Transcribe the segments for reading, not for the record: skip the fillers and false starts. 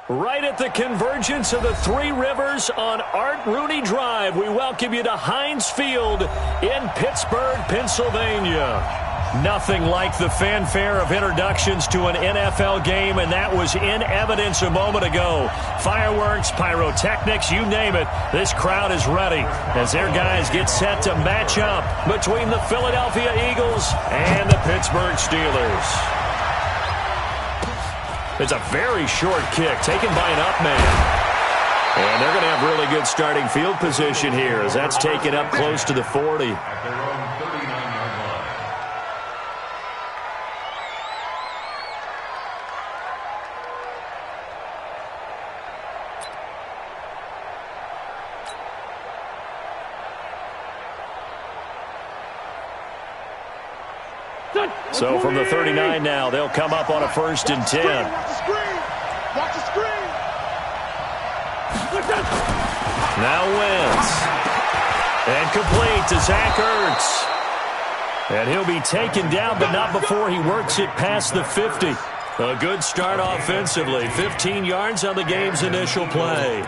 Right at the convergence of the Three Rivers on Art Rooney Drive, we welcome you to Heinz Field in Pittsburgh, Pennsylvania. Nothing like the fanfare of introductions to an NFL game, and that was in evidence a moment ago. Fireworks, pyrotechnics, you name it, this crowd is ready as their guys get set to match up between the Philadelphia Eagles and the Pittsburgh Steelers. It's a very short kick taken by an up man. And they're going to have really good starting field position here as that's taken up close to the 40. So from the 39 now, they'll come up on a 1st and 10. Watch the screen. Now Wentz. And complete to Zach Ertz. And he'll be taken down, but not before he works it past the 50. A good start offensively. 15 yards on the game's initial play.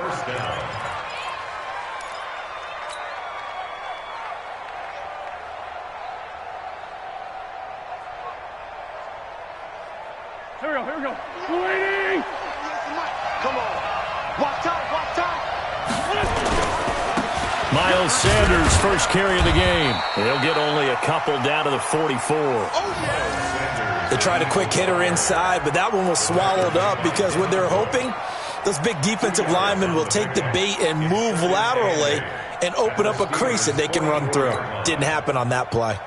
Here we go. Waiting. Come on. Walk time. Miles Sanders first carry of the game. He'll get only a couple down to the 44. They tried a quick hitter inside, but that one was swallowed up because what they're hoping, those big defensive linemen will take the bait and move laterally and open up a crease that they can run through. Didn't happen on that play.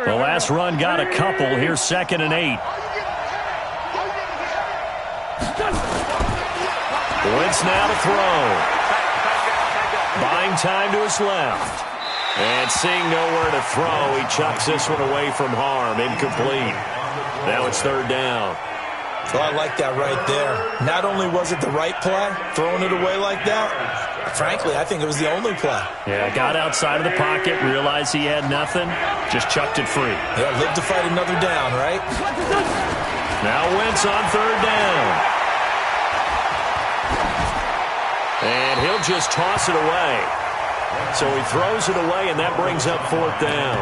The last run got a couple. Here's 2nd and 8. Wentz now to throw. Buying time to his left. And seeing nowhere to throw, he chucks this one away from harm. Incomplete. Now it's 3rd down. Well, I like that right there. Not only was it the right play, throwing it away like that, frankly, I think it was the only play. Yeah, got outside of the pocket, realized he had nothing, just chucked it free. Yeah, live to fight another down, right? Now Wentz on 3rd down. And he'll just toss it away. So he throws it away, and that brings up 4th down.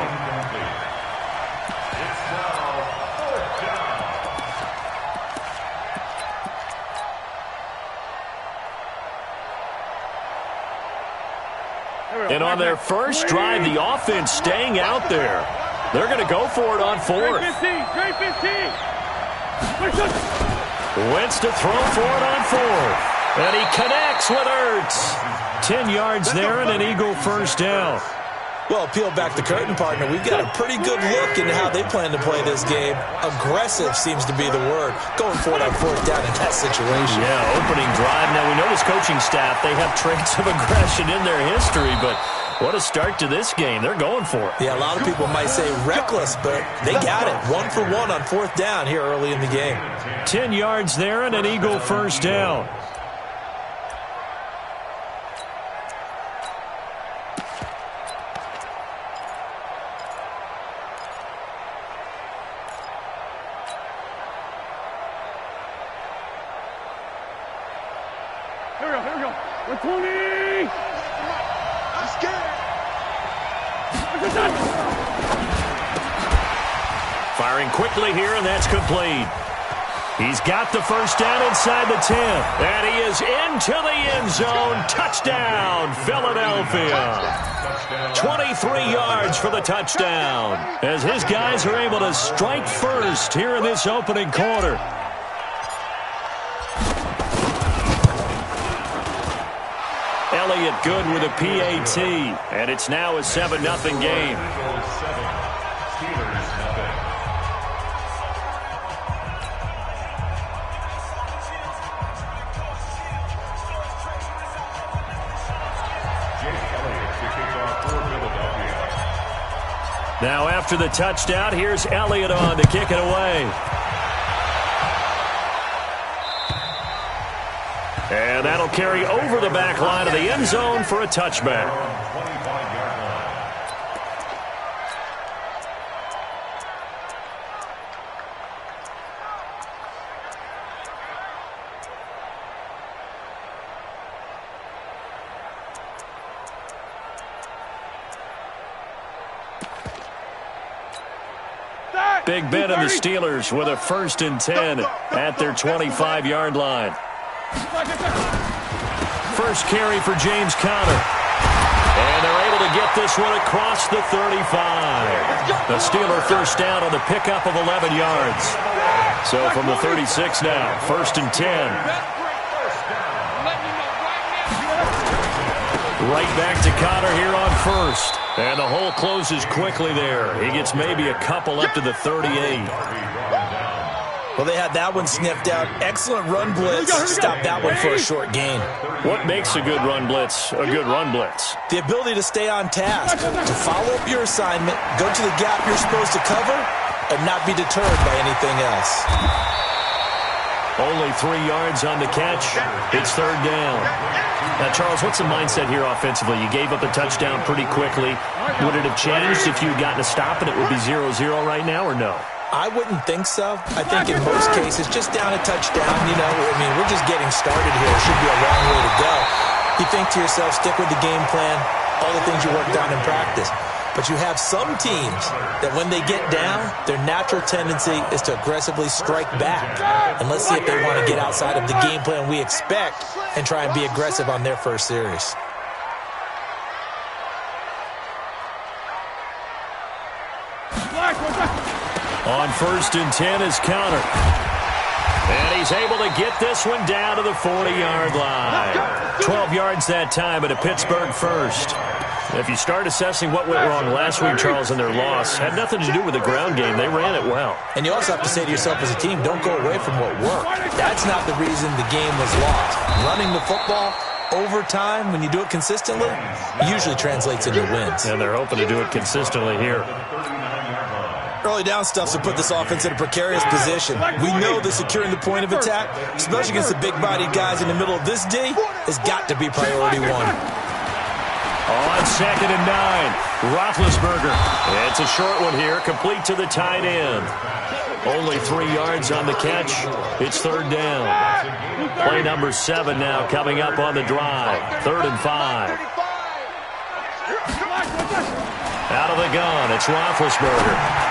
And on their first drive, the offense staying out there. They're going to go for it on 4th. Great 15. Wentz to throw for it on 4th. And he connects with Ertz. 10 yards there and an Eagle first down. Well, peel back the curtain, partner. We've got a pretty good look into how they plan to play this game. Aggressive seems to be the word. Going for it on 4th down in that situation. Yeah, opening drive. Now, we know this coaching staff, they have traits of aggression in their history, but what a start to this game. They're going for it. Yeah, a lot of people might say reckless, but they got it. 1 for 1 on 4th down here early in the game. 10 yards there and an Eagle first down. Here we go. 120. I'm scared. Firing quickly here, and that's complete. He's got the first down inside the 10. And he is into the end zone. Touchdown, Philadelphia. 23 yards for the touchdown as his guys are able to strike first here in this opening quarter. Elliott good with a PAT, and it's now a 7-0 game. Now after the touchdown, here's Elliott on to kick it away. And that'll carry over the back line of the end zone for a touchback. Big Ben and the Steelers with a 1st and 10 at their 25-yard line. First carry for James Conner. And they're able to get this one across the 35. The Steeler first down on the pickup of 11 yards. So from the 36 now, 1st and 10. Right back to Conner here on 1st. And the hole closes quickly there. He gets maybe a couple up to the 38. Well, they had that one sniffed out. Excellent run blitz. Stop that one for a short gain. What makes a good run blitz a good run blitz? The ability to stay on task, to follow up your assignment, go to the gap you're supposed to cover, and not be deterred by anything else. Only 3 yards on the catch. It's 3rd down. Now, Charles, what's the mindset here offensively? You gave up a touchdown pretty quickly. Would it have changed if you had gotten a stop and it would be 0-0 right now, or no? I wouldn't think so. I think in most cases, just down a touchdown, we're just getting started here. It should be a long way to go. You think to yourself, stick with the game plan, all the things you worked on in practice. But you have some teams that when they get down, their natural tendency is to aggressively strike back. And let's see if they want to get outside of the game plan we expect and try and be aggressive on their first series. On 1st and 10 is Conner. And he's able to get this one down to the 40-yard line. 12 yards that time at a Pittsburgh 1st. If you start assessing what went wrong last week, Charles, in their loss, had nothing to do with the ground game. They ran it well. And you also have to say to yourself as a team, don't go away from what worked. That's not the reason the game was lost. Running the football over time, when you do it consistently, usually translates into wins. And they're hoping to do it consistently here. Early down stuff to put this offense in a precarious position. We know that securing the point of attack, especially against the big-bodied guys in the middle of this D, has got to be priority one. On 2nd and 9, Roethlisberger. It's a short one here, complete to the tight end. Only 3 yards on the catch. It's 3rd down. Play number 7 now coming up on the drive. 3rd and 5. Out of the gun, it's Roethlisberger.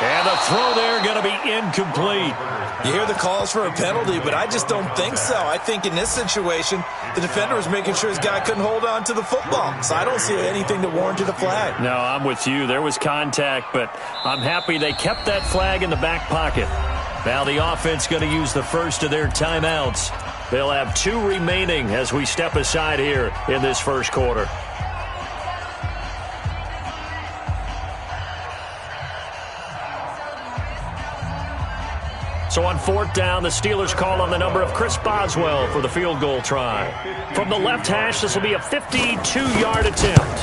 And the throw there going to be incomplete. You hear the calls for a penalty, but I just don't think so. I think in this situation, the defender was making sure his guy couldn't hold on to the football. So I don't see anything that warranted a flag. No, I'm with you. There was contact, but I'm happy they kept that flag in the back pocket. Now the offense going to use the first of their timeouts. They'll have 2 remaining as we step aside here in this first quarter. So on 4th down, the Steelers call on the number of Chris Boswell for the field goal try. From the left hash, this will be a 52-yard attempt.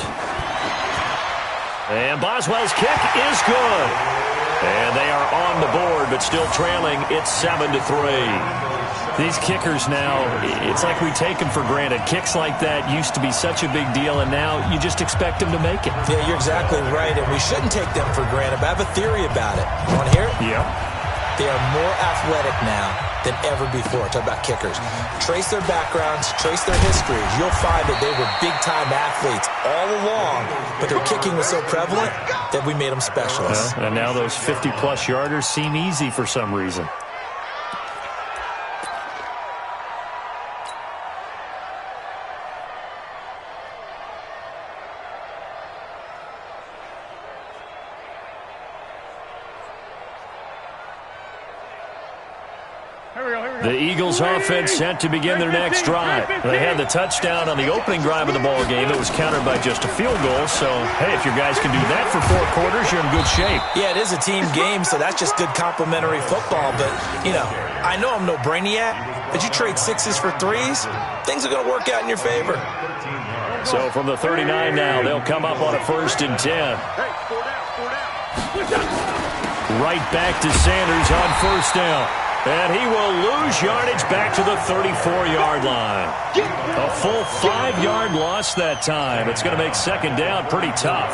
And Boswell's kick is good. And they are on the board, but still trailing. It's 7-3. These kickers now, it's like we take them for granted. Kicks like that used to be such a big deal, and now you just expect them to make it. Yeah, you're exactly right, and we shouldn't take them for granted. But I have a theory about it. You want to hear it? Yeah. They are more athletic now than ever before. Talk about kickers. Trace their backgrounds, trace their histories. You'll find that they were big-time athletes all along, but their kicking was so prevalent that we made them specialists. And now those 50-plus yarders seem easy for some reason. The Eagles offense set to begin their next drive. They had the touchdown on the opening drive of the ball game. It was countered by just a field goal. So, hey, if your guys can do that for 4 quarters, you're in good shape. Yeah, it is a team game, so that's just good complementary football. But, I know I'm no brainiac, but you trade 6s for 3s, things are going to work out in your favor. So from the 39 now, they'll come up on a 1st and 10. Right back to Sanders on 1st down. And he will lose yardage back to the 34-yard line. A full 5-yard loss that time. It's going to make second down pretty tough.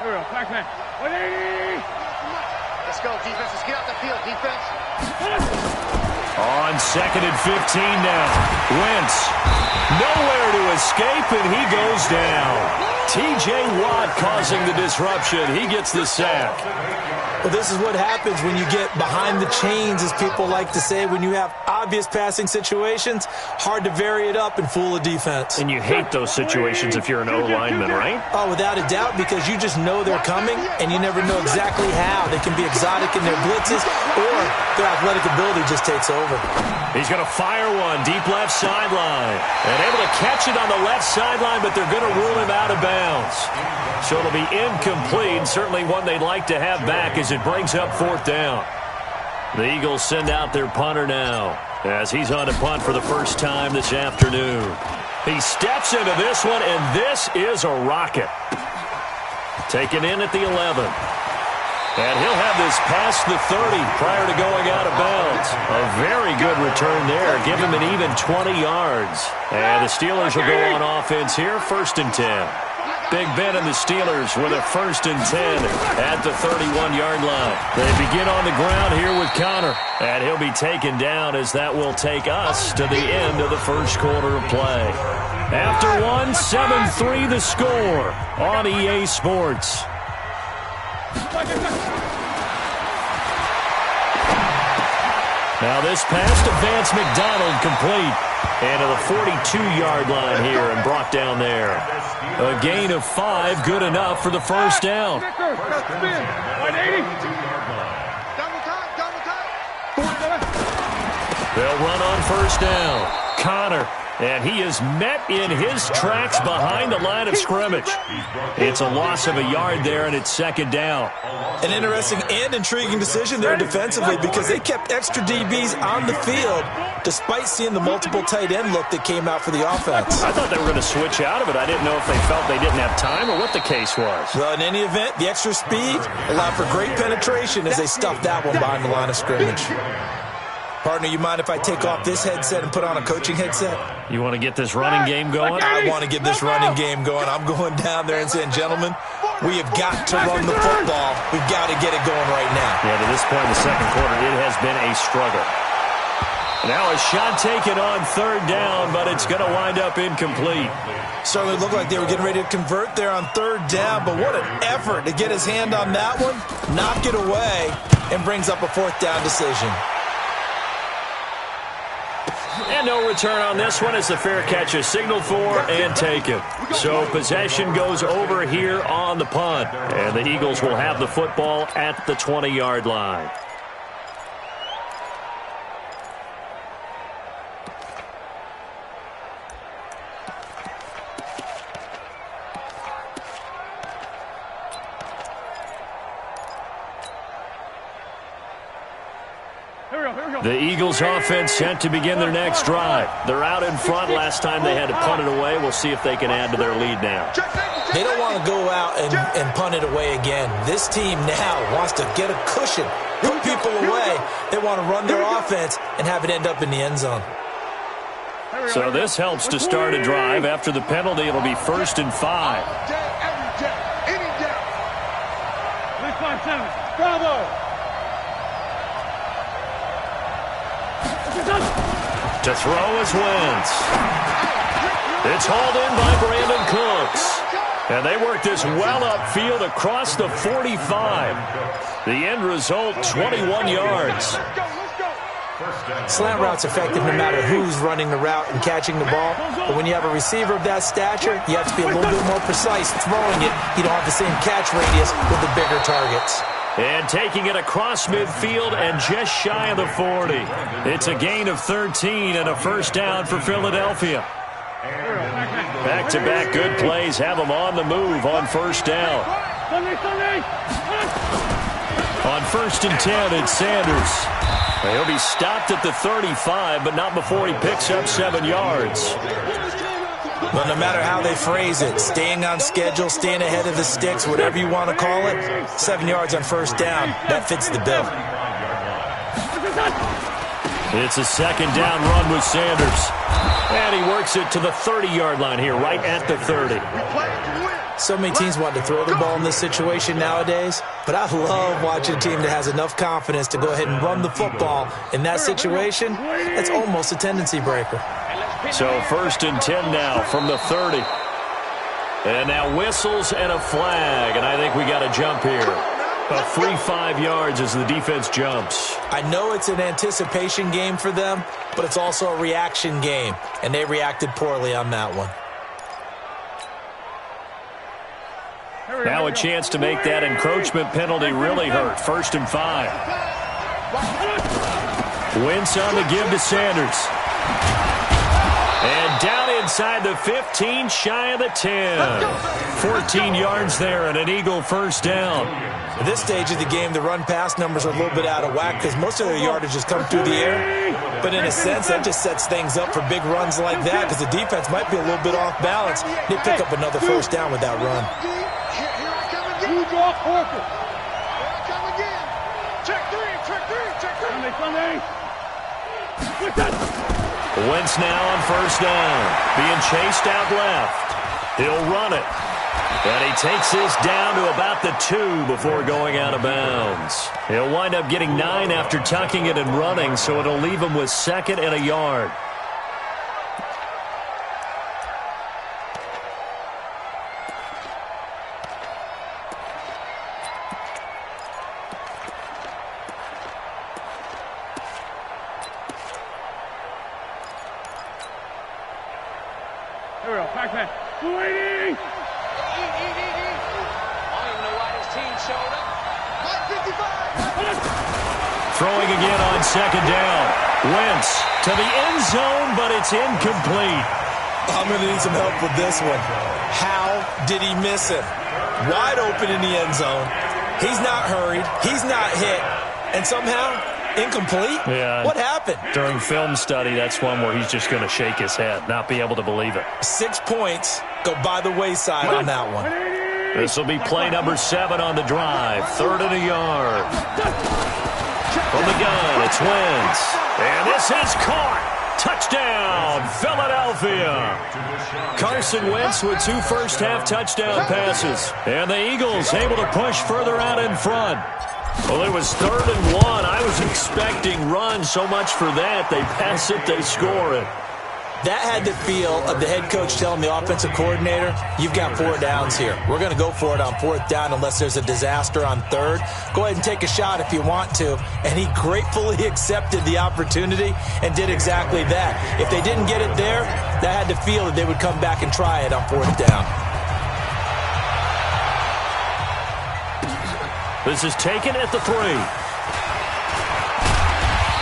Here we go. Back man. 180. Let's go, defense. Let's get out the field, defense. On second and 15 now. Wentz nowhere to escape, and he goes down. T.J. Watt causing the disruption. He gets the sack. Well, this is what happens when you get behind the chains, as people like to say. When you have obvious passing situations, hard to vary it up and fool a defense. And you hate those situations if you're an O-lineman, right? Oh, without a doubt, because you just know they're coming, and you never know exactly how. They can be exotic in their blitzes, or their athletic ability just takes over. He's going to fire one deep left sideline. And able to catch it on the left sideline, but they're going to rule him out of bounds. So it'll be incomplete, certainly one they'd like to have back as it brings up fourth down. The Eagles send out their punter now as he's on to punt for the first time this afternoon. He steps into this one, and this is a rocket. Taken in at the 11. And he'll have this past the 30 prior to going out of bounds. A very good return there. Give him an even 20 yards. And the Steelers will go on offense here, 1st and 10. Big Ben and the Steelers with a 1st and 10 at the 31-yard line. They begin on the ground here with Connor. And he'll be taken down as that will take us to the end of the first quarter of play. After one, 7-3 the score on EA Sports. Now this pass to Vance McDonald complete. And to the 42-yard line here and brought down there. A gain of 5, good enough for the first down. They'll run on first down. Connor. And he is met in his tracks behind the line of scrimmage. It's a loss of a yard there, and it's second down. An interesting and intriguing decision there defensively because they kept extra DBs on the field despite seeing the multiple tight end look that came out for the offense. I thought they were going to switch out of it. I didn't know if they felt they didn't have time or what the case was. Well, in any event, the extra speed allowed for great penetration as they stuffed that one behind the line of scrimmage. Partner, you mind if I take off this headset and put on a coaching headset? You want to get this running game going? I want to get this running game going. I'm going down there and saying, gentlemen, we have got to run the football. We've got to get it going right now. Yeah, to this point in the second quarter, it has been a struggle. Now a shot taken on third down, but it's going to wind up incomplete. Certainly looked like they were getting ready to convert there on third down, but what an effort to get his hand on that one, knock it away, and brings up a fourth down decision. And no return on this one as the fair catch is signaled for and taken. So possession goes over here on the punt. And the Eagles will have the football at the 20-yard line. The Eagles offense set to begin their next drive. They're out in front. Last time they had to punt it away. We'll see if they can add to their lead now. They don't want to go out and punt it away again. This team now wants to get a cushion, put people away. They want to run their offense and have it end up in the end zone. So this helps to start a drive. After the penalty, it'll be 1st and 5. Bravo! To throw is Wentz. It's hauled in by Brandon Cooks. And they work this well upfield across the 45. The end result, 21 yards. Slant route's effective no matter who's running the route and catching the ball. But when you have a receiver of that stature, you have to be a little bit more precise throwing it. You don't have the same catch radius with the bigger targets. And taking it across midfield and just shy of the 40. It's a gain of 13 and a first down for Philadelphia. Back-to-back good plays have them on the move on first down. On 1st and 10, it's Sanders. He'll be stopped at the 35, but not before he picks up 7 yards. Well, no matter how they phrase it, staying on schedule, staying ahead of the sticks, whatever you want to call it, 7 yards on first down, that fits the bill. It's a second down run with Sanders. And he works it to the 30-yard line here, right at the 30. So many teams want to throw the ball in this situation nowadays, but I love watching a team that has enough confidence to go ahead and run the football. In that situation, that's almost a tendency breaker. So 1st and 10 now from the 30. And now whistles and a flag, and I think we got a jump here. A free 5 yards as the defense jumps. I know it's an anticipation game for them, but it's also a reaction game, and they reacted poorly on that one. Now a chance to make that encroachment penalty really hurt. 1st and 5. Wentz on the give to Sanders. And down inside the 15, shy of the 10. 14 yards there and an Eagle first down. At this stage of the game, the run-pass numbers are a little bit out of whack because most of their yardage has come through the air. But in a sense, that just sets things up for big runs like that because the defense might be a little bit off balance. They pick up another first down with that run. Huge off Parker. Here I come again. Check three. Wentz now on first down. Being chased out left. He'll run it. And he takes this down to about the 2 before going out of bounds. He'll wind up getting 9 after tucking it and running, so it'll leave him with 2nd and a yard. Here we go. Back man. Waiting. Throwing again on 2nd down. Wentz to the end zone, but it's incomplete. I'm going to need some help with this one. How did he miss him? Wide open in the end zone. He's not hurried. He's not hit. And somehow, incomplete? Yeah. What happened? During film study, that's one where he's just going to shake his head, not be able to believe it. 6 points go by the wayside on that one. This will be play number 7 on the drive. 3rd and a yard. From the gun, it's Wentz. And this is caught. Touchdown, Philadelphia. Carson Wentz with 2 first-half touchdown passes. And the Eagles able to push further out in front. Well, it was 3rd and 1. I was expecting run, so much for that. They pass it, they score it. That had the feel of the head coach telling the offensive coordinator, you've got 4 downs here. We're going to go for it on 4th down unless there's a disaster on 3rd. Go ahead and take a shot if you want to. And he gratefully accepted the opportunity and did exactly that. If they didn't get it there, that had the feel that they would come back and try it on 4th down. This is taken at the 3.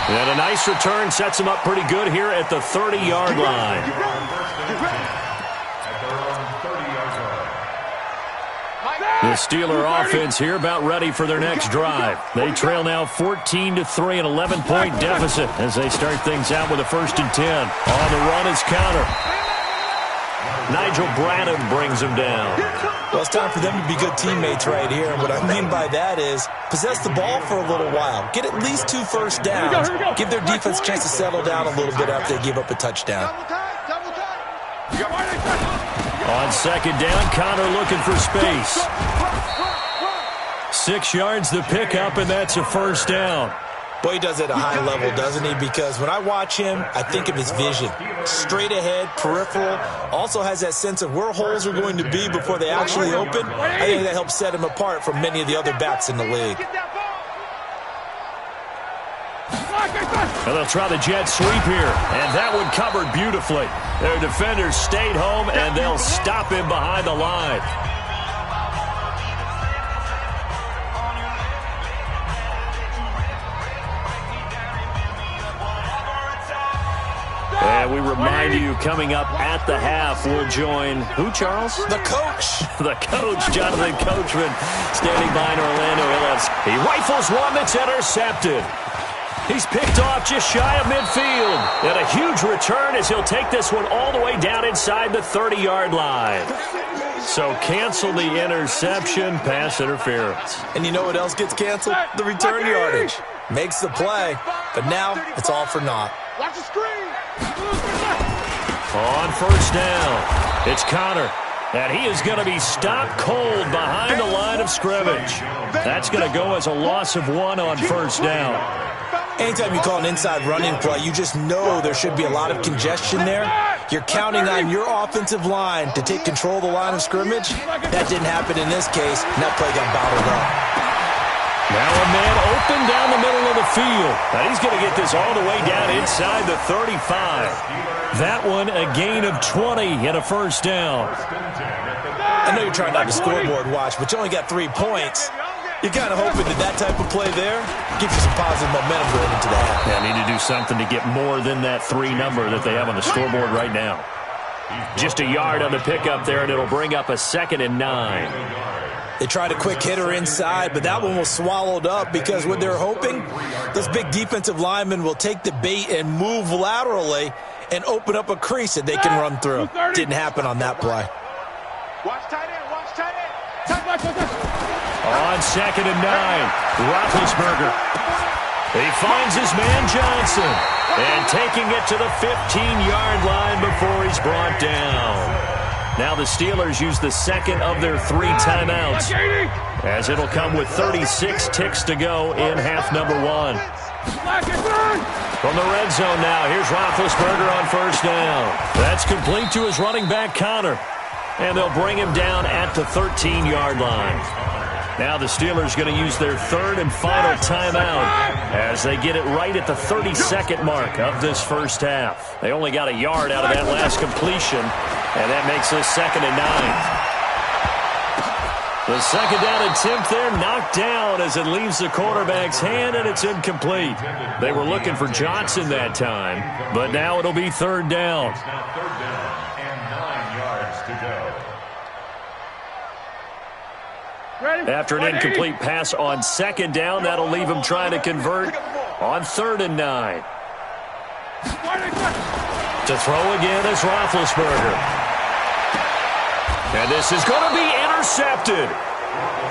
And a nice return sets him up pretty good here at the 30-yard line. The Steeler offense here about ready for their next drive. They trail now 14-3, an 11-point deficit as they start things out with a 1st and 10. On the run is counter. Nigel Bradham brings him down. Well, it's time for them to be good teammates right here. And what I mean by that is possess the ball for a little while. Get at least 2 first downs. Give their defense a chance to settle down a little bit after they give up a touchdown. On 2nd down, Connor looking for space. 6 yards the pickup, and that's a 1st down. Boy, he does it at a high level, doesn't he? Because when I watch him, I think of his vision. Straight ahead, peripheral. Also has that sense of where holes are going to be before they actually open. I think that helps set him apart from many of the other backs in the league. And they'll try the jet sweep here. And that one covered beautifully. Their defenders stayed home, and they'll stop him behind the line. And we remind you, coming up at the half, we'll join who, Charles? The coach. The coach, Jonathan Coachman, standing by in Orlando. He rifles one that's intercepted. He's picked off just shy of midfield. And a huge return as he'll take this one all the way down inside the 30-yard line. So cancel the interception, pass interference. And you know what else gets canceled? The return yardage. Makes the play. But now, it's all for naught. Watch the screen. On first down, it's Connor. And he is going to be stopped cold behind the line of scrimmage. That's going to go as a loss of 1 on first down. Anytime you call an inside running play, you just know there should be a lot of congestion there. You're counting on your offensive line to take control of the line of scrimmage. That didn't happen in this case, and that play got bottled up. Now a man open down the middle of the field. And he's going to get this all the way down inside the 35. That one a gain of 20 and a first down. I know you're trying not to scoreboard watch, but you only got 3 points. You're kind of hoping that type of play there gives you some positive momentum going into the half. They need to do something to get more than that 3 number that they have on the scoreboard right now. Just a yard on the pickup there, and it'll bring up a 2nd and 9. They tried a quick hitter inside, but that one was swallowed up because what they're hoping, those big defensive linemen will take the bait and move laterally and open up a crease that they can run through. Didn't happen on that play. Watch tight end. Watch tight end. On 2nd and 9, Roethlisberger. He finds his man Johnson. And taking it to the 15-yard line before he's brought down. Now the Steelers use the 2nd of their 3 timeouts, as it'll come with 36 ticks to go in half number 1. From the red zone now, here's Roethlisberger on first down. That's complete to his running back, Connor. And they'll bring him down at the 13-yard line. Now the Steelers going to use their 3rd and final timeout as they get it right at the 32nd mark of this first half. They only got a yard out of that last completion, and that makes this 2nd and 9. The 2nd down attempt there knocked down as it leaves the quarterback's hand, and it's incomplete. They were looking for Johnson that time, but now it'll be 3rd down. After an incomplete pass on 2nd down, that'll leave him trying to convert on 3rd and 9. To throw again is Roethlisberger. And this is going to be intercepted.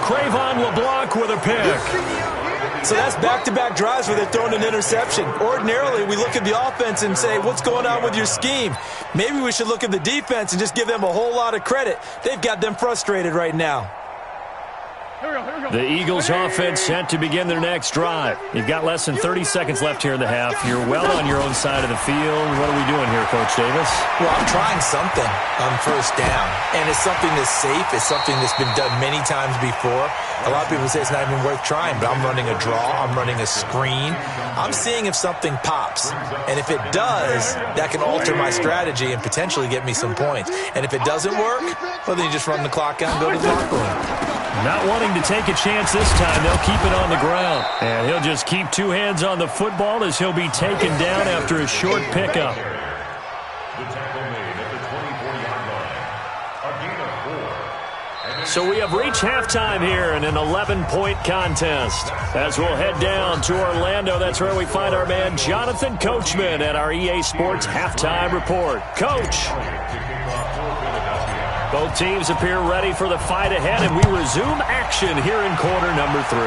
Cre'Von LeBlanc with a pick. So that's back-to-back drives where they're throwing an interception. Ordinarily, we look at the offense and say, what's going on with your scheme? Maybe we should look at the defense and just give them a whole lot of credit. They've got them frustrated right now. The Eagles offense set to begin their next drive. You've got less than 30 seconds left here in the half. You're well on your own side of the field. What are we doing here, Coach Davis? Well, I'm trying something on first down, and it's something that's safe. It's something that's been done many times before. A lot of people say it's not even worth trying, but I'm running a draw. I'm running a screen. I'm seeing if something pops, and if it does, that can alter my strategy and potentially get me some points. And if it doesn't work, well, then you just run the clock out and go to the locker room. Not wanting to take a chance this time, they'll keep it on the ground. And he'll just keep 2 hands on the football as he'll be taken down after a short pickup. So we have reached halftime here in an 11-point contest. As we'll head down to Orlando, that's where we find our man Jonathan Coachman at our EA Sports Halftime Report. Coach. Both teams appear ready for the fight ahead, and we resume action here in quarter number 3.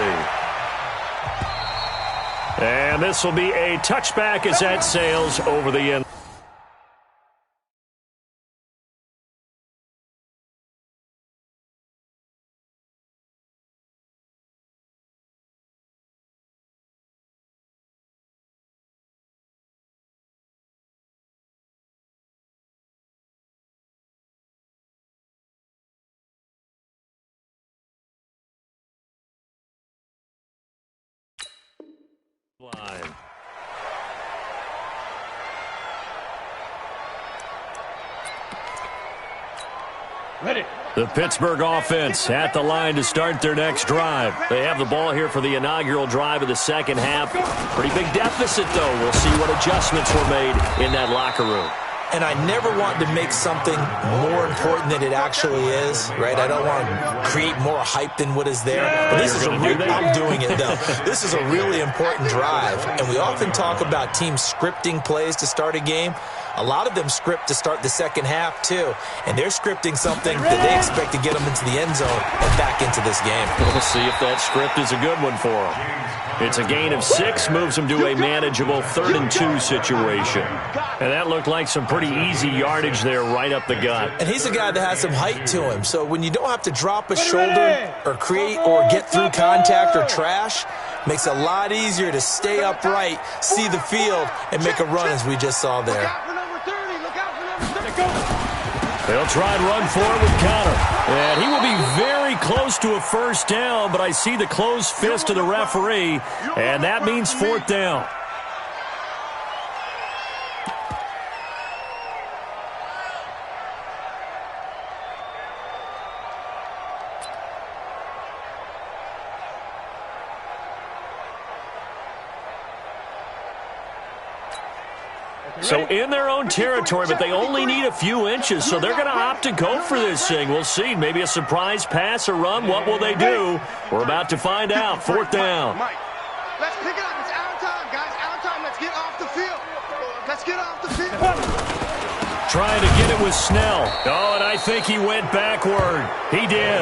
And this will be a touchback as that sails over the end. Line. Ready. The Pittsburgh offense at the line to start their next drive. They have the ball here for the inaugural drive of the second half. Pretty big deficit, though. We'll see what adjustments were made in that locker room. and I never want to make something more important than it actually is, right? I don't want to create more hype than what is there. But this is I'm doing it, though. This is a really important drive, and we often talk about teams scripting plays to start a game. A lot of them script to start the second half, too, and they're scripting something that they expect to get them into the end zone and back into this game. We'll see if that script is a good one for them. It's a gain of 6, moves them to a manageable 3rd and 2 situation. And that looked like some pretty easy yardage there right up the gut. And he's a guy that has some height to him, so when you don't have to drop a shoulder or create or get through contact or trash, makes it a lot easier to stay upright, see the field, and make a run as we just saw there. They'll try and run forward with Conner. And he will be very close to a first down, but I see the closed fist of the referee, and that means 4th down. So in their own territory, but they only need a few inches, so they're going to opt to go for this thing. We'll see. Maybe a surprise pass or run. What will they do? We're about to find out. 4th down. Mike, let's pick it up. It's our time, guys. Our time. Let's get off the field. Let's get off the field. Trying to get it with Snell. Oh, and I think he went backward. He did.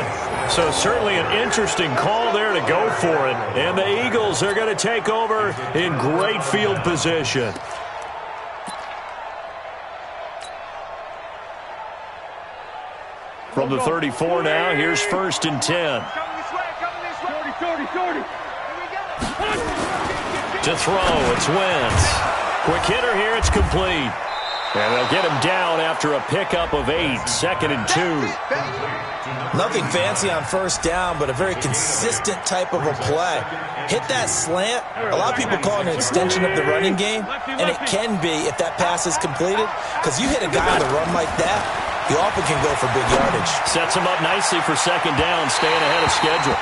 So certainly an interesting call there to go for it. And the Eagles are going to take over in great field position. From the 34 now, here's 1st and 10. To throw, it's Wentz. Quick hitter here, it's complete. And they'll get him down after a pickup of 8, 2nd and 2. Nothing fancy on first down, but a very consistent type of a play. Hit that slant. A lot of people call it an extension of the running game, and it can be if that pass is completed, because you hit a guy on the run like that, you often can go for big yardage. Sets him up nicely for 2nd down, staying ahead of schedule.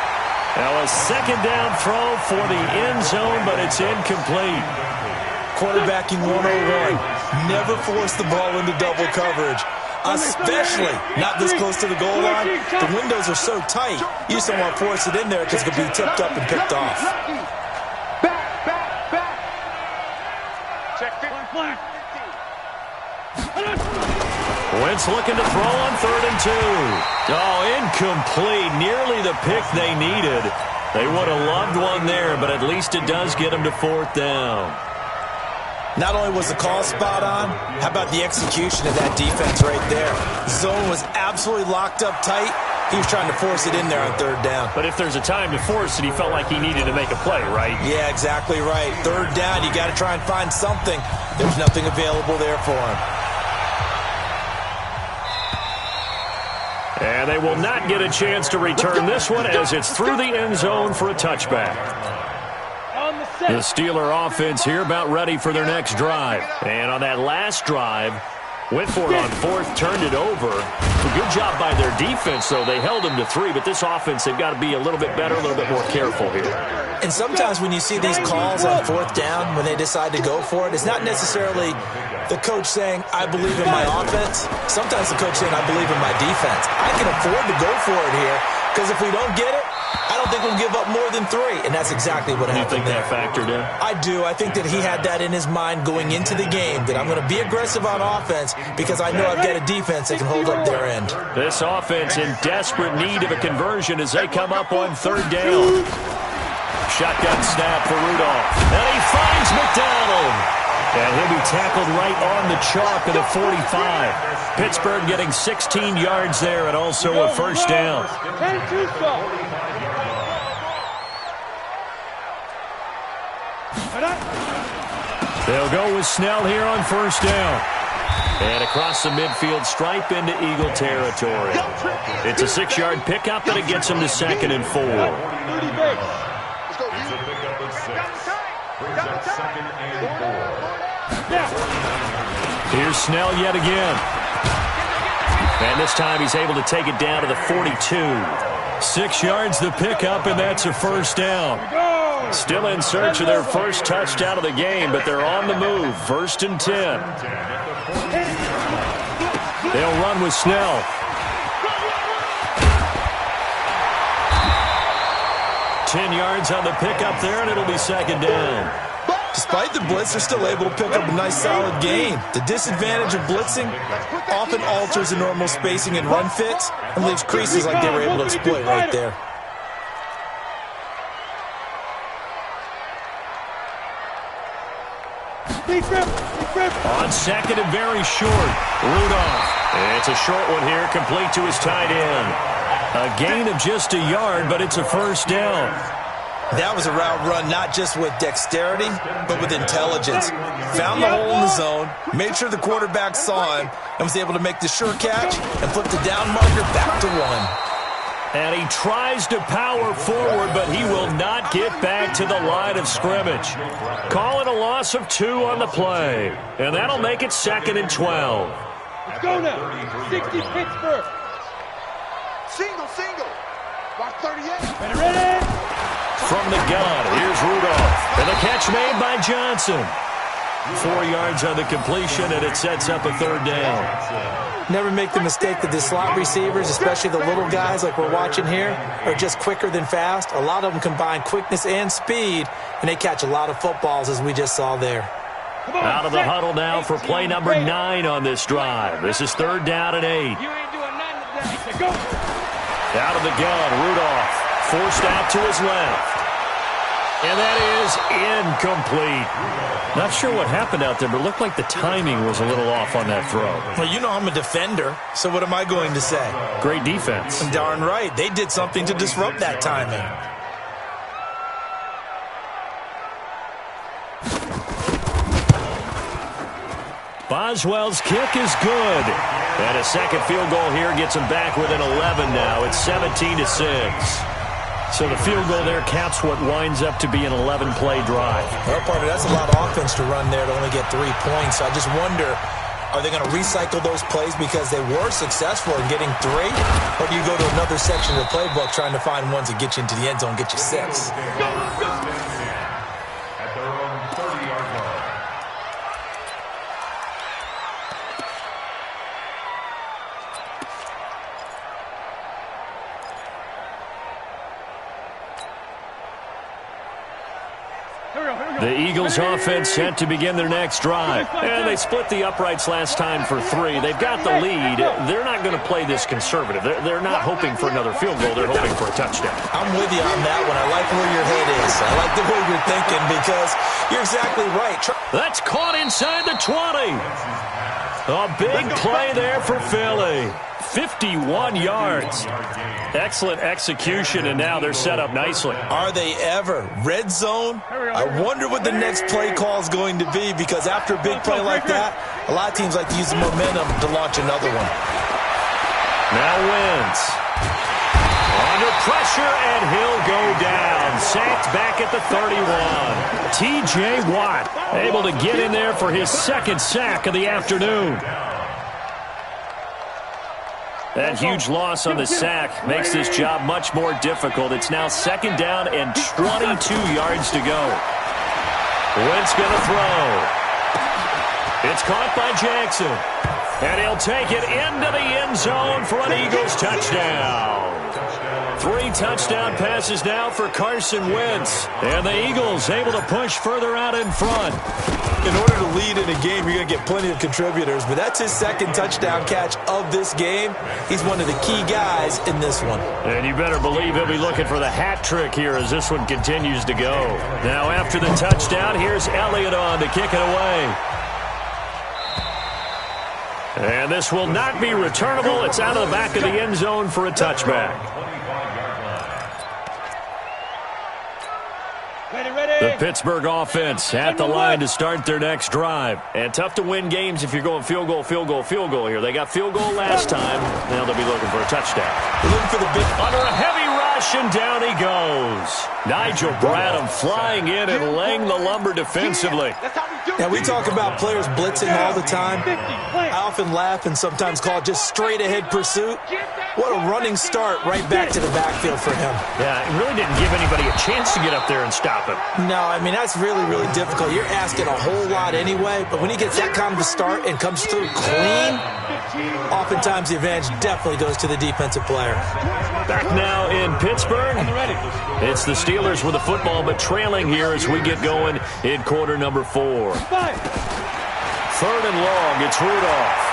Now a 2nd down throw for the end zone, but it's incomplete. Quarterbacking 101. Never force the ball into double coverage, especially not this close to the goal line. The windows are so tight, you just don't want to force it in there because it could be tipped up and picked off. Check it. Wentz looking to throw on 3rd and 2. Oh, incomplete. Nearly the pick they needed. They would have loved one there, but at least it does get them to 4th down. Not only was the call spot on, how about the execution of that defense right there? Zone was absolutely locked up tight. He was trying to force it in there on 3rd down. But if there's a time to force it, he felt like he needed to make a play, right? Yeah, exactly right. 3rd down, you got to try and find something. There's nothing available there for him. And they will not get a chance to return this one as it's through the end zone for a touchback. The Steeler offense here about ready for their next drive. And on that last drive, went for it on 4th, turned it over. A good job by their defense, though. They held them to 3, but this offense, they've got to be a little bit better, a little bit more careful here. And sometimes when you see these calls on 4th down, when they decide to go for it, it's not necessarily the coach saying, I believe in my offense. Sometimes the coach saying, I believe in my defense. I can afford to go for it here, because if we don't get it, I don't think we'll give up more than 3, and that's exactly what happened there. You think that factored in? I do. I think that he had that in his mind going into the game, that I'm going to be aggressive on offense because I know I've got a defense that can hold up their end. This offense in desperate need of a conversion as they come up on 3rd down. Shotgun snap for Rudolph. And he finds McDonald. And he'll be tackled right on the chalk of the 45. Pittsburgh getting 16 yards there and also a first down. They'll go with Snell here on 1st down. And across the midfield stripe into Eagle territory. It's a 6-yard pickup, and it gets them to 2nd and 4. Here's Snell yet again. And this time he's able to take it down to the 42. 6 yards the pickup, and that's a first down. Still in search of their first touchdown of the game, but they're on the move. 1st and 10. They'll run with Snell. Ten yards on the pickup there, and it'll be second down. Despite the blitz, they're still able to pick up a nice, solid gain. The disadvantage of blitzing often alters the normal spacing and run fits and leaves creases like they were able to exploit right there. On second and very short, Rudolph. It's a short one here, complete to his tight end. A gain of just a yard, but it's a first down. That was a route run not just with dexterity, but with intelligence. Found the hole in the zone, made sure the quarterback saw him, and was able to make the sure catch and flip the down marker back to 1. And he tries to power forward, but he will not get back to the line of scrimmage. Calling a loss of 2 on the play. And that'll make it second and 12. Let's go now. 60 Pittsburgh. Single. Watch 38. Ready. From the gun, here's Rudolph. And the catch made by Johnson. 4 yards on the completion, and it sets up a third down. Never make the mistake that the slot receivers, especially the little guys like we're watching here, are just quicker than fast. A lot of them combine quickness and speed, and they catch a lot of footballs, as we just saw there. Out of the huddle now for play number 9 on this drive. This is third down and 8. You ain't doing nothing today. Go. Out of the gun, Rudolph. Forced out to his left. And that is incomplete. Not sure what happened out there, but it looked like the timing was a little off on that throw. Well, you know I'm a defender, so what am I going to say? Great defense. Darn right. They did something to disrupt that timing. Boswell's kick is good. And a second field goal here gets him back within 11 now. It's 17-6. So the field goal there caps what winds up to be an 11-play drive. Well, partner, that's a lot of offense to run there to only get 3 points. So I just wonder, are they going to recycle those plays because they were successful in getting 3? Or do you go to another section of the playbook trying to find ones that get you into the end zone, get you 6? The Eagles offense set to begin their next drive. And they split the uprights last time for 3. They've got the lead. They're not going to play this conservative. They're not hoping for another field goal. They're hoping for a touchdown. I'm with you on that one. I like where your head is. I like the way you're thinking because you're exactly right. That's caught inside the 20. A big play there for Philly. 51 yards. Excellent execution, and now they're set up nicely. Are they ever? Red zone? I wonder what the next play call is going to be because after a big play like that, a lot of teams like to use the momentum to launch another one. Now Wentz. Under pressure, and he'll go down. Sacked back at the 31. T.J. Watt able to get in there for his second sack of the afternoon. That huge loss on the sack makes this job much more difficult. It's now second down and 22 yards to go. Wentz going to throw. It's caught by Jackson. And he'll take it into the end zone for an Eagles touchdown. 3 touchdown passes now for Carson Wentz. And the Eagles able to push further out in front. In order to lead in a game, you're going to get plenty of contributors, but that's his second touchdown catch of this game. He's one of the key guys in this one. And you better believe he'll be looking for the hat trick here as this one continues to go. Now after the touchdown, here's Elliott on to kick it away. And this will not be returnable. It's out of the back of the end zone for a touchback. The Pittsburgh offense at the line to start their next drive. And tough to win games if you're going field goal here. They got field goal last time. Now they'll be looking for a touchdown. They're looking for the big. Under a heavy rush, and down he goes. Nigel Bradham flying in and laying the lumber defensively. Now, we talk about players blitzing all the time. I often laugh and sometimes call it just straight-ahead pursuit. What a running start right back to the backfield for him. Yeah, it really didn't give anybody a chance to get up there and stop him. No, I mean, that's really, really difficult. You're asking a whole lot anyway, but when he gets that kind of a start and comes through clean, oftentimes the advantage definitely goes to the defensive player. Back now in Pittsburgh. It's the Steelers with the football, but trailing here as we get going in quarter number 4. 3rd and long. It's Rudolph.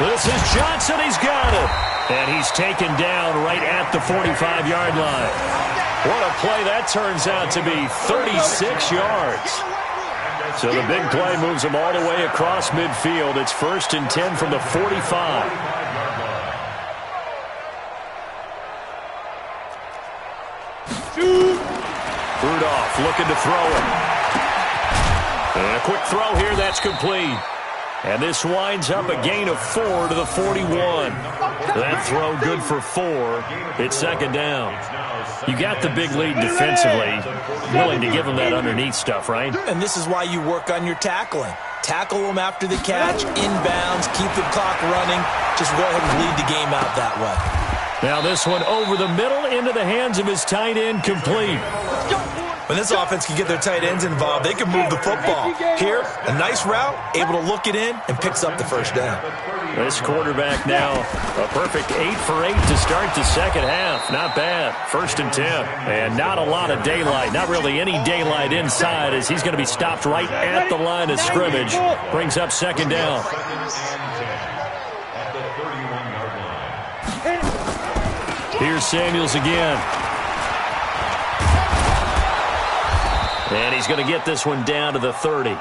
This is Johnson. He's got it. And he's taken down right at the 45-yard line. What a play that turns out to be, 36 yards. So the big play moves him all the way across midfield. It's 1st and 10 from the 45. Rudolph looking to throw it. And a quick throw here, that's complete. And this winds up a gain of 4 to the 41. That throw good for 4. It's 2nd down. You got the big lead defensively, willing to give them that underneath stuff, right? And this is why you work on your tackling. Tackle them after the catch, inbounds, keep the clock running. Just go ahead and bleed the game out that way. Now this one over the middle into the hands of his tight end, complete. When this offense can get their tight ends involved, they can move the football. Here, a nice route, able to look it in, and picks up the 1st down. This quarterback now, a perfect 8 for 8 to start the 2nd half. Not bad. 1st and 10. And not a lot of daylight, not really any daylight inside, as he's going to be stopped right at the line of scrimmage. Brings up 2nd down. Here's Samuels again. And he's going to get this one down to the 30.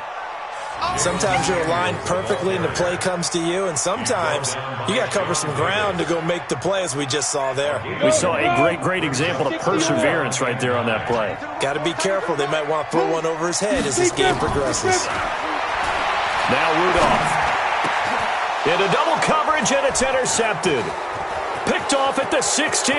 Sometimes you're aligned perfectly and the play comes to you, and sometimes you got to cover some ground to go make the play, as we just saw there. We saw a great example of perseverance right there on that play. Got to be careful. They might want to throw one over his head as this game progresses. Now Rudolph. Into double coverage, and it's intercepted. Picked off at the 16.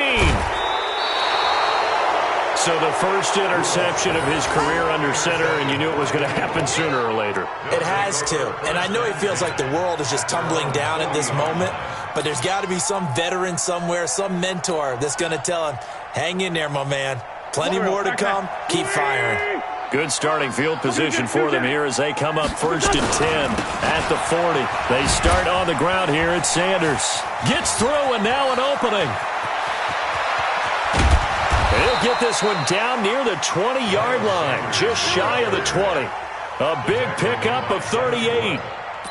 So the first interception of his career under center, and you knew it was going to happen sooner or later. It has to. And I know he feels like the world is just tumbling down at this moment, but there's got to be some veteran somewhere, some mentor that's going to tell him, hang in there, my man. Plenty more to come. Keep firing. Good starting field position for them here as they come up 1st and 10 at the 40. They start on the ground here at Sanders. Gets through, and now an opening. He'll get this one down near the 20-yard line, just shy of the 20. A big pickup of 38.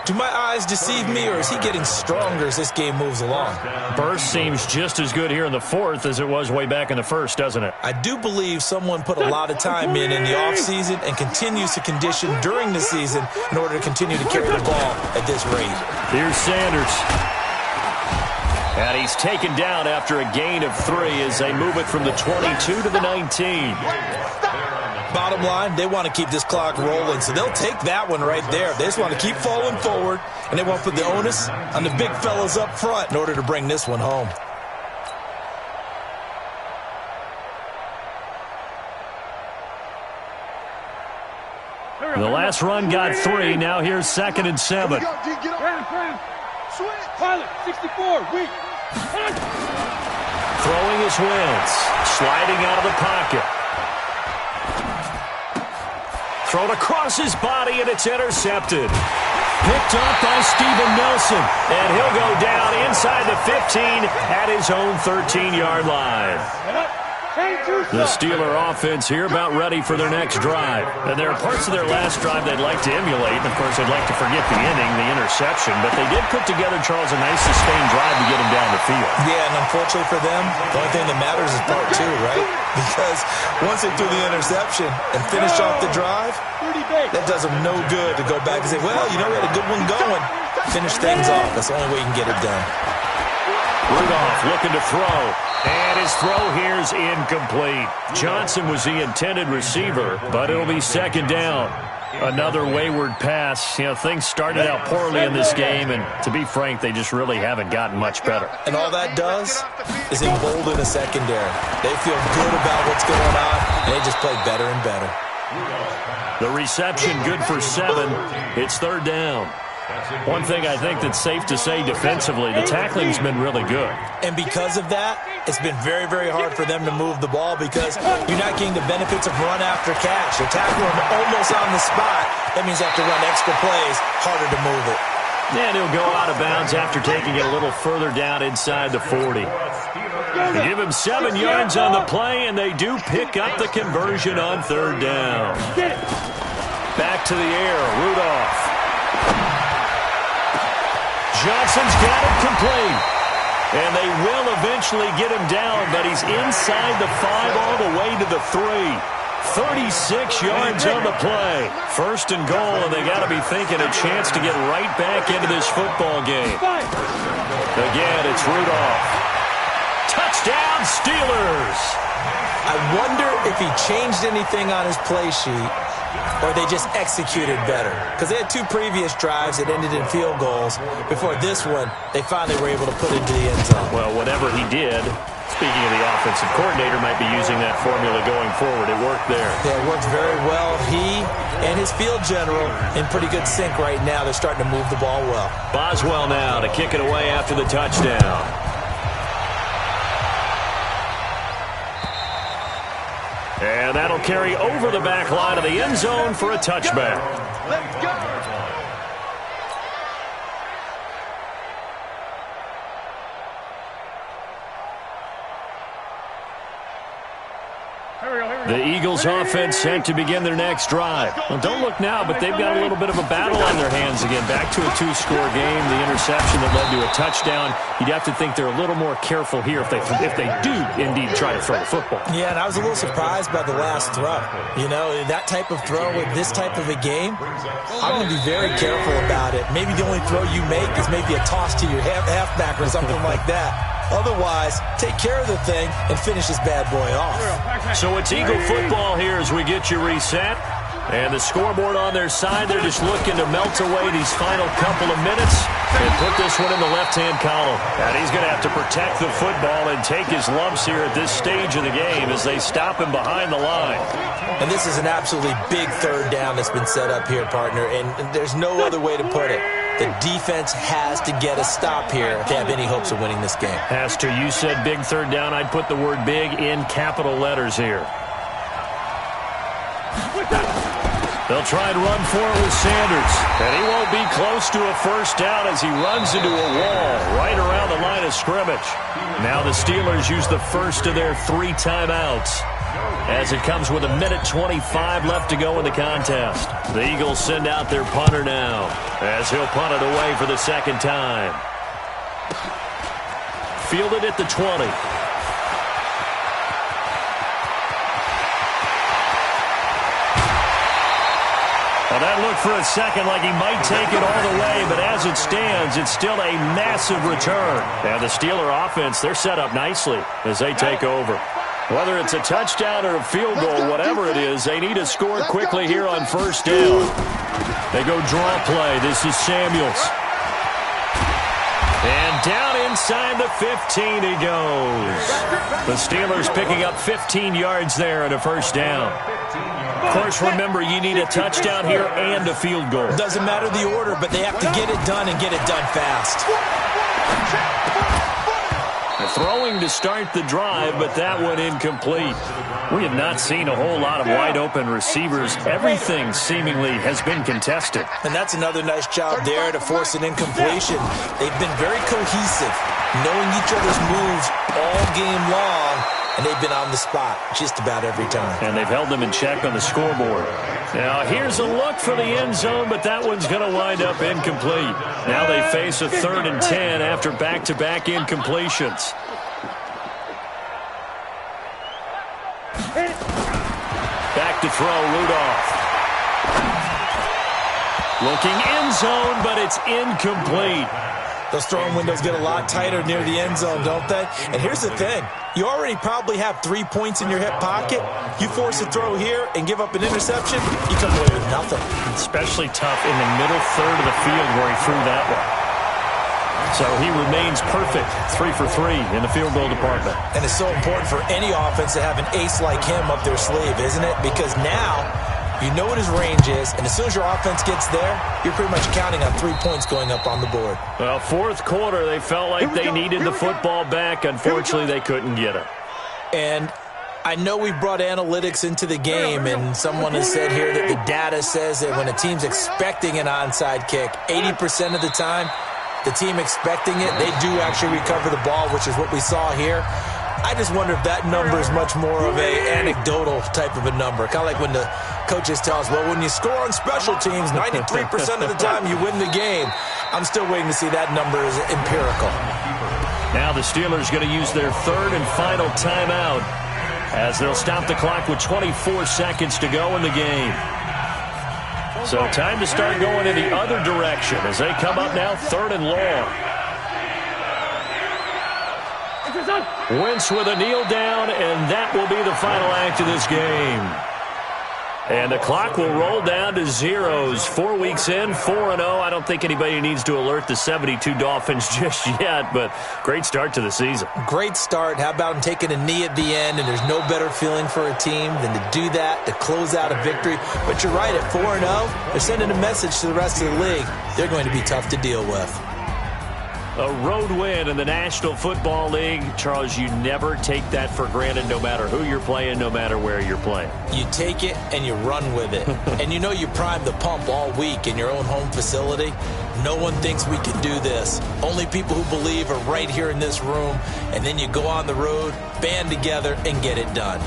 Do my eyes deceive me, or is he getting stronger as this game moves along? Burst seems just as good here in the 4th as it was way back in the 1st, doesn't it? I do believe someone put a lot of time in the offseason and continues to condition during the season in order to continue to carry the ball at this rate. Here's Sanders. And he's taken down after a gain of 3 as they move it from the 22 to the 19. Bottom line, they want to keep this clock rolling, so they'll take that one right there. They just want to keep falling forward, and they want to put the onus on the big fellas up front in order to bring this one home. The last run got 3. Now here's 2nd and 7. Pilot, 64, weak. Throwing his wins. Sliding out of the pocket. Thrown across his body, and it's intercepted. Picked up by Steven Nelson. And he'll go down inside the 15 at his own 13-yard line. The Steeler offense here about ready for their next drive. And there are parts of their last drive they'd like to emulate. And, of course, they'd like to forget the inning, the interception. But they did put together, Charles, a nice sustained drive to get him down the field. Yeah, and unfortunately for them, the only thing that matters is part 2, right? Because once they threw the interception and finished off the drive, that does them no good to go back and say, well, you know, we had a good one going. Finish things off. That's the only way you can get it done. Rudolph looking to throw. And his throw here is incomplete. Johnson was the intended receiver, but it'll be second down. Another wayward pass. You know, things started out poorly in this game, and to be frank, they just really haven't gotten much better. And all that does is embolden the secondary. They feel good about what's going on, and they just play better and better. The reception good for 7. It's third down. One thing I think that's safe to say defensively, the tackling's been really good. And because of that, it's been very, very hard for them to move the ball because you're not getting the benefits of run after catch. You're tackling them almost on the spot. That means you have to run extra plays, harder to move it. And he'll go out of bounds after taking it a little further down inside the 40. They give him 7 yards on the play, and they do pick up the conversion on third down. Back to the air, Rudolph. Johnson's got it complete. And they will eventually get him down, but he's inside the 5 all the way to the 3. 36 yards on the play. First and goal, and they got to be thinking a chance to get right back into this football game. Again, it's Rudolph. Touchdown, Steelers! I wonder if he changed anything on his play sheet or they just executed better. Because they had 2 previous drives that ended in field goals. Before this one, they finally were able to put it into the end zone. Well, whatever he did, speaking of the offensive coordinator, might be using that formula going forward. It worked there. Yeah, it worked very well. He and his field general in pretty good sync right now. They're starting to move the ball well. Boswell now to kick it away after the touchdown. And that'll carry over the back line of the end zone for a touchback. Let's go. The Eagles offense set to begin their next drive. Well, don't look now, but they've got a little bit of a battle on their hands again. Back to a 2-score game. The interception that led to a touchdown. You'd have to think they're a little more careful here if they do indeed try to throw the football. Yeah, and I was a little surprised by the last throw. You know, that type of throw with this type of a game, I'm going to be very careful about it. Maybe the only throw you make is maybe a toss to your halfback or something like that. Otherwise, take care of the thing and finish this bad boy off. So it's Eagle football here as we get you reset. And the scoreboard on their side, they're just looking to melt away these final couple of minutes and put this one in the left-hand column. And he's going to have to protect the football and take his lumps here at this stage of the game as they stop him behind the line. And this is an absolutely big third down that's been set up here, partner, and there's no other way to put it. The defense has to get a stop here if they have any hopes of winning this game. Has to. You said big third down. I'd put the word big in capital letters here. They'll try and run for it with Sanders. And he won't be close to a first down as he runs into a wall right around the line of scrimmage. Now the Steelers use the first of their 3 timeouts as it comes with 1:25 left to go in the contest. The Eagles send out their punter now as he'll punt it away for the second time. Fielded at the 20. Well, that looked for a second like he might take it all the way, but as it stands, it's still a massive return. And the Steeler offense, they're set up nicely as they take over. Whether it's a touchdown or a field goal, whatever it is, they need to score quickly here on first down. They go draw play. This is Samuels. And down inside the 15 he goes. The Steelers picking up 15 yards there and a first down. Of course, remember, you need a touchdown here and a field goal. Doesn't matter the order, but they have to get it done and get it done fast. Throwing to start the drive, but that one incomplete. We have not seen a whole lot of wide-open receivers. Everything seemingly has been contested. And that's another nice job there to force an incompletion. They've been very cohesive, knowing each other's moves all game long, and they've been on the spot just about every time. And they've held them in check on the scoreboard. Now, here's a look for the end zone, but that one's going to wind up incomplete. Now they face a 3rd and 10 after back-to-back incompletions. Back to throw, Rudolph. Looking end zone, but it's incomplete. Those throwing windows get a lot tighter near the end zone, don't they? And here's the thing. You already probably have 3 points in your hip pocket. You force a throw here and give up an interception, you come away with nothing. Especially tough in the middle third of the field where he threw that one. So he remains perfect, 3 for 3 in the field goal department. And it's so important for any offense to have an ace like him up their sleeve, isn't it? Because now you know what his range is, and as soon as your offense gets there, you're pretty much counting on 3 points going up on the board. Well, fourth quarter, they felt like they needed the football back. Unfortunately, they couldn't get it. And I know we brought analytics into the game, and someone has said here that the data says that when a team's expecting an onside kick, 80% of the time, the team expecting it, they do actually recover the ball, which is what we saw here. I just wonder if that number is much more of a anecdotal type of a number. Kind of like when the coaches tell us, well, when you score on special teams, 93% of the time you win the game. I'm still waiting to see that number is empirical. Now the Steelers going to use their third and final timeout as they'll stop the clock with 24 seconds to go in the game. So time to start going in the other direction as they come up now, third and long. Wentz with a kneel down, and that will be the final act of this game. And the clock will roll down to zeros. 4 weeks in, 4-0. I don't think anybody needs to alert the 72 Dolphins just yet, but great start to the season. Great start. How about him taking a knee at the end, and there's no better feeling for a team than to do that, to close out a victory. But you're right, at 4-0, they're sending a message to the rest of the league. They're going to be tough to deal with. A road win in the National Football League. Charles, you never take that for granted no matter who you're playing, no matter where you're playing. You take it and you run with it. And you know you primed the pump all week in your own home facility. No one thinks we can do this. Only people who believe are right here in this room. And then you go on the road, band together, and get it done.